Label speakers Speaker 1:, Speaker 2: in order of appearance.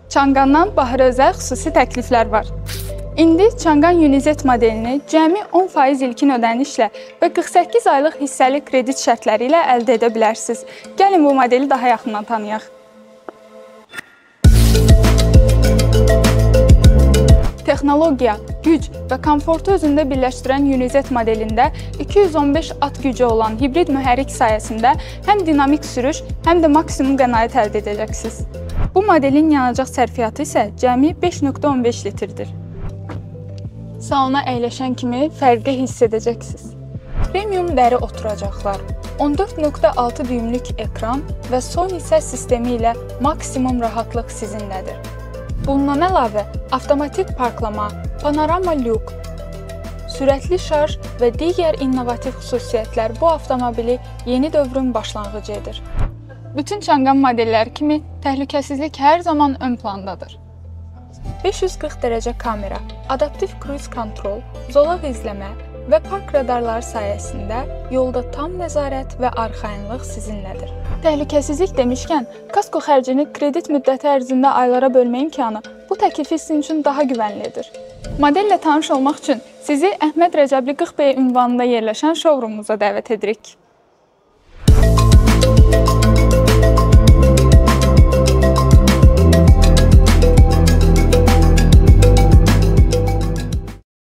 Speaker 1: Changandan bahara özəl xüsusi təkliflər var. İndi Changan Unizet modelini cəmi 10% ilkin ödənişlə və 48 aylıq hissəli kredit şərtləri ilə əldə edə bilərsiniz. Gəlin bu modeli daha yaxından tanıyaq. Texnologiya, güc və komfortu özündə birləşdirən Unizet modelində 215 at gücü olan hibrid mühərrik sayəsində həm dinamik sürüş, həm də maksimum qənaət əldə edəcəksiniz. Bu modelin yanacaq sərfiyyatı isə cəmi 5,15 litrdir. Salona əyləşən kimi fərqi hiss edəcəksiniz. Premium dəri oturacaqlar, 14,6 düymlük ekran və Sony səs sistemi ilə maksimum rahatlıq sizinlədir. Bundan əlavə, avtomatik parklama, panorama lyuk, sürətli şarj və digər innovativ xüsusiyyətlər bu avtomobili yeni dövrün başlanğıcı edir. Bütün Changan modelləri kimi təhlükəsizlik hər zaman ön plandadır. 540 dərəcə kamera, adaptiv kruz kontrol, zolaq izləmə və park radarları sayəsində yolda tam nəzarət və arxayınlıq sizinlədir. Təhlükəsizlik demişkən, kasko xərcini kredit müddəti ərzində aylara bölmə imkanı bu təklifi sizin üçün daha güvənlidir. Modellə tanış olmaq üçün sizi Əhməd Rəcəbli 40B ünvanında yerləşən showroomumuza dəvət edirik.